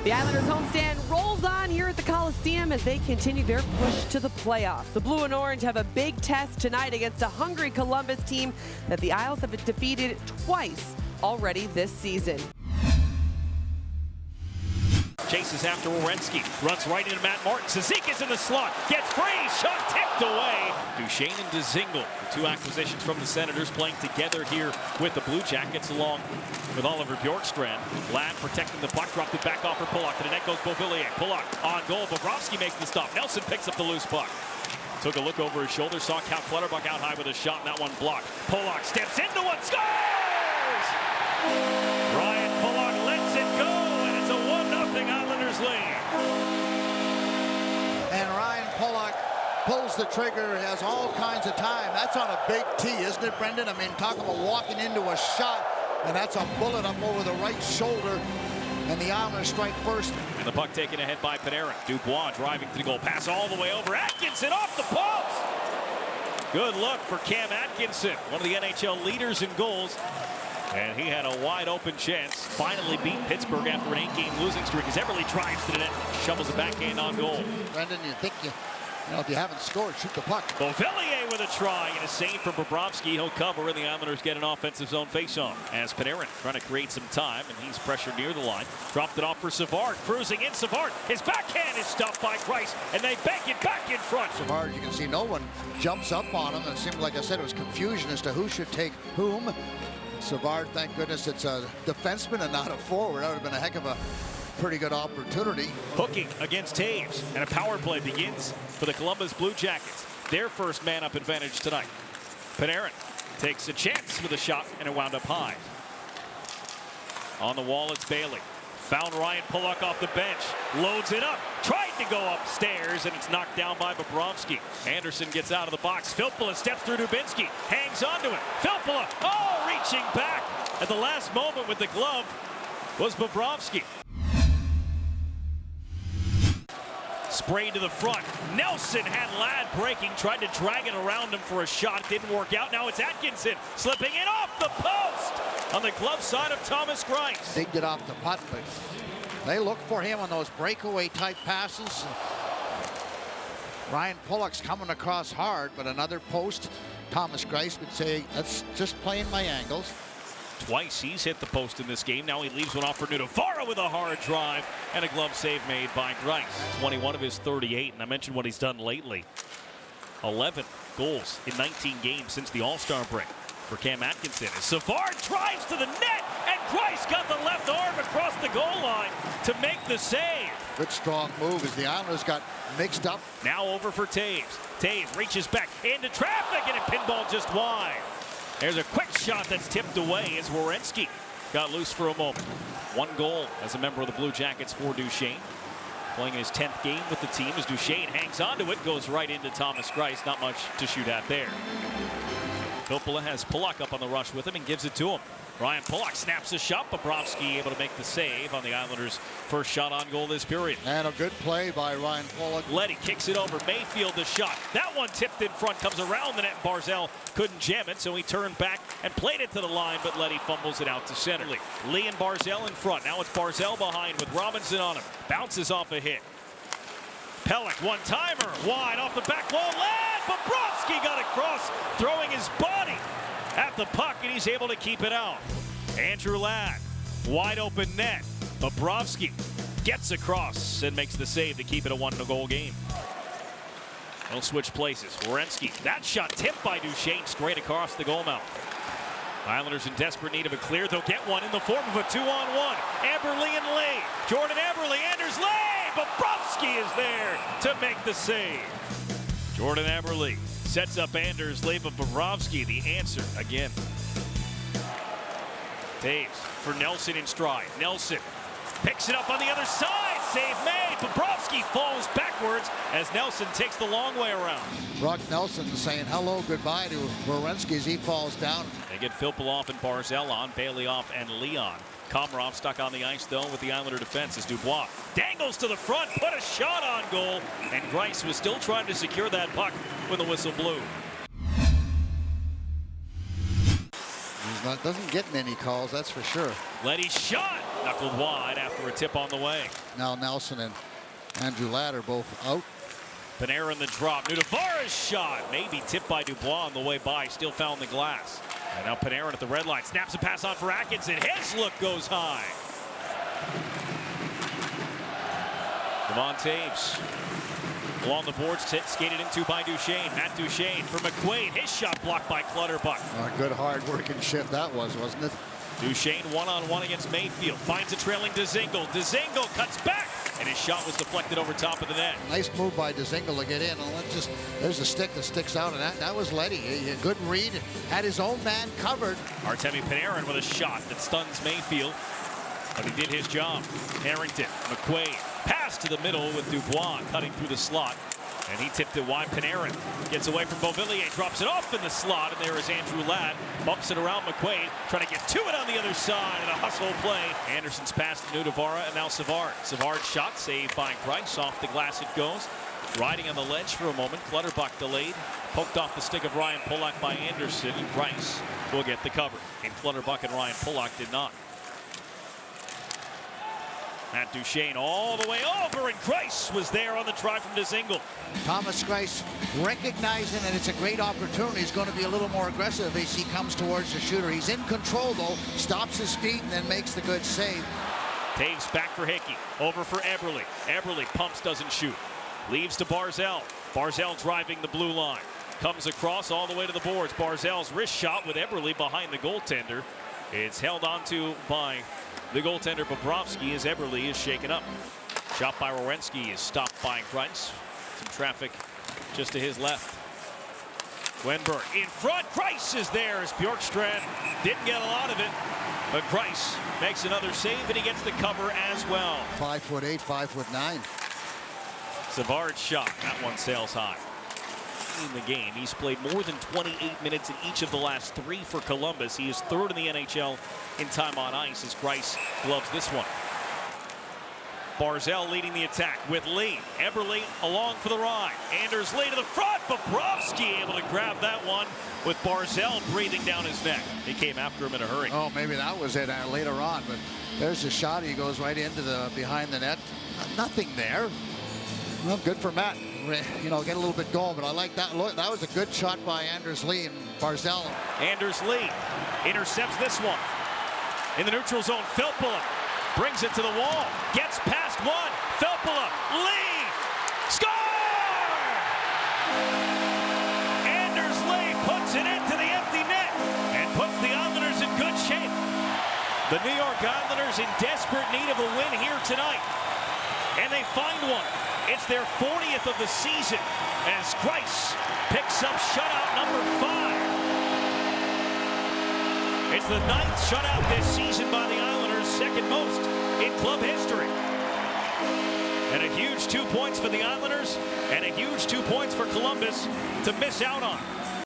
The Islanders homestand rolls on here at the Coliseum as they continue their push to the playoffs. The Blue and Orange have a big test tonight against a hungry Columbus team that the Isles have defeated twice already this season. Chases after Werenski, runs right into Matt Martin. Cizikas in the slot, gets free, shot tipped away. Duchesne and Dzingel, the two acquisitions from the Senators, playing together here with the Blue Jackets along with Oliver Bjorkstrand. Ladd protecting the puck, dropped it back off for Pulock. To the net goes Beauvillier. Pulock on goal. Bobrovsky makes the stop. Nelson picks up the loose puck. Took a look over his shoulder, saw Cal Clutterbuck out high with a shot, and that one blocked. Pulock steps into one, scores! Ryan Pulock lets it go, and it's a 1-0 Islanders lead. And Ryan Pulock pulls the trigger, has all kinds of time. That's on a big tee, isn't it, Brendan? I mean, talk about walking into a shot, and that's a bullet up over the right shoulder. And the Islanders strike first. And the puck taken ahead by Panarin. Dubois driving to the goal. Pass all the way over. Atkinson off the post. Good look for Cam Atkinson, one of the NHL leaders in goals. And he had a wide open chance. Finally beat Pittsburgh after an 8-game losing streak as Eberle drives to the net, shovels a backhand on goal. Brendan, you think if you haven't scored, shoot the puck. Beauvillier with a try and a save from Bobrovsky. He'll cover, and the Islanders get an offensive zone faceoff. As Panarin trying to create some time, and he's pressured near the line. Dropped it off for Savard, cruising in Savard. His backhand is stopped by Greiss, and they bank it back in front. Savard, you can see no one jumps up on him. It seemed, like I said, it was confusion as to who should take whom. Savard, thank goodness it's a defenseman and not a forward. That would have been a heck of a pretty good opportunity. Hooking against Taves, and a power play begins for the Columbus Blue Jackets. Their first man-up advantage tonight. Panarin takes a chance with a shot, and it wound up high. On the wall, it's Bailey. Found Ryan Pulock off the bench. Loads it up. Tried to go upstairs, and it's knocked down by Bobrovsky. Anderson gets out of the box. Filppula steps through Dubinsky. Hangs onto it. Filppula, reaching back at the last moment with the glove was Bobrovsky. Sprayed to the front. Nelson had Ladd breaking, tried to drag it around him for a shot. Didn't work out. Now it's Atkinson slipping in off the post on the glove side of Thomas Greiss. They get off the putt, but they look for him on those breakaway type passes. Ryan Pulock's coming across hard, but another post. Thomas Greiss would say, that's just playing my angles. Twice he's hit the post in this game. Now he leaves one off for Nudavara with a hard drive and a glove save made by Greiss. 21 of his 38, and I mentioned what he's done lately. 11 goals in 19 games since the All-Star break for Cam Atkinson. As Savard drives to the net, and Greiss got the left arm across the goal line to make the save. Good strong move as the Islanders got mixed up. Now over for Taves. Taves reaches back into traffic, and a pinball just wide. There's a quick shot that's tipped away as Werenski got loose for a moment. One goal as a member of the Blue Jackets for Duchesne. Playing his 10th game with the team as Duchesne hangs onto it, goes right into Thomas Greiss. Not much to shoot at there. Filppula has Pulock up on the rush with him and gives it to him. Ryan Pulock snaps a shot. Bobrovsky able to make the save on the Islanders' first shot on goal this period. And a good play by Ryan Pulock. Leddy kicks it over. Mayfield the shot. That one tipped in front, comes around the net. Barzal couldn't jam it, so he turned back and played it to the line, but Leddy fumbles it out to center. Lee and Barzal in front. Now it's Barzal behind with Robinson on him. Bounces off a hit. Pelech, one-timer, wide off the back wall. Ladd! Bobrovsky got across, throwing his body at the puck, and he's able to keep it out. Andrew Ladd, wide open net. Bobrovsky gets across and makes the save to keep it a 1-goal game. They'll switch places. Werenski, that shot tipped by Duchesne straight across the goal mouth. Islanders in desperate need of a clear. They'll get one in the form of a 2-on-1. Eberle and Lee. Jordan Eberle, Anders Lee. Bobrovsky is there to make the save. Jordan Eberle sets up Anders Lee, but Bobrovsky the answer again. Taves for Nelson in stride. Nelson picks it up on the other side. Save made. Bobrovsky falls backwards as Nelson takes the long way around. Brock Nelson saying hello, goodbye to Werenski as he falls down. They get Filppula off and Barzal on, Bailey off and Leon. Komarov stuck on the ice, though, with the Islander defense as Dubois dangles to the front, put a shot on goal, and Greiss was still trying to secure that puck when the whistle blew. Doesn't get many calls, that's for sure. Leddy shot Knuckled wide after a tip on the way. Now Nelson and Andrew Ladd are both out. Panarin the drop. Nudavara's shot. Maybe tipped by Dubois on the way by. Still found the glass. And now Panarin at the red line. Snaps a pass on for Atkinson. His look goes high. Devon Toews along the boards, skated into by Duchesne. Matt Duchesne for McQuaid. His shot blocked by Clutterbuck. A good hard-working shift that was, wasn't it? Duchesne one-on-one against Mayfield. Finds a trailing Dzingel. Dzingel cuts back, and his shot was deflected over top of the net. Nice move by Dzingel to get in. There's a stick that sticks out, and that was Leddy. A good read. Had his own man covered. Artemi Panarin with a shot that stuns Mayfield, but he did his job. Harrington, McQuaid, pass to the middle with Dubois cutting through the slot, and he tipped it wide. Panarin gets away from Beauvillier, drops it off in the slot, and there is Andrew Ladd. Bumps it around McQuaid, trying to get to it on the other side, and a hustle play. Anderson's pass to Nudavara, and now Savard. Savard's shot saved by Price. Off the glass it goes. Riding on the ledge for a moment. Clutterbuck delayed. Poked off the stick of Ryan Pulock by Anderson, and Price will get the cover. And Clutterbuck and Ryan Pulock did not. Matt Duchesne all the way over, and Greiss was there on the try from Dzingel. Thomas Greiss recognizing that it's a great opportunity. He's going to be a little more aggressive as he comes towards the shooter. He's in control, though. Stops his feet and then makes the good save. Taves back for Hickey. Over for Eberle. Eberle pumps, doesn't shoot. Leaves to Barzal. Barzal driving the blue line. Comes across all the way to the boards. Barzal's wrist shot with Eberle behind the goaltender. It's held onto by the goaltender Bobrovsky as Eberle is shaken up. Shot by Werenski is stopped by Greiss. Some traffic just to his left. Wenberg in front. Greiss is there as Bjorkstrand didn't get a lot of it, but Greiss makes another save, and he gets the cover as well. 5'8", 5'9". Savard's shot. That one sails high. In the game, he's played more than 28 minutes in each of the last 3 for Columbus. He is third in the NHL in time on ice as Greiss gloves this one. Barzal leading the attack with Lee. Eberle along for the ride. Anders Lee to the front. Bobrovsky able to grab that one with Barzal breathing down his neck. He came after him in a hurry. Oh, maybe that was it later on, but there's a shot. He goes right into the behind the net. Nothing there. Well, good for Matt. You know, get a little bit going, but I like that look. That was a good shot by Anders Lee and Barzal. Anders Lee intercepts this one. In the neutral zone, Filppula brings it to the wall. Gets past one. Filppula, Lee, score! Anders Lee puts it into the empty net and puts the Islanders in good shape. The New York Islanders in desperate need of a win here tonight. And they find one. It's their 40th of the season as Greiss picks up shutout number 5. It's the 9th shutout this season by the Islanders, second most in club history. And a huge 2 points for the Islanders and a huge 2 points for Columbus to miss out on.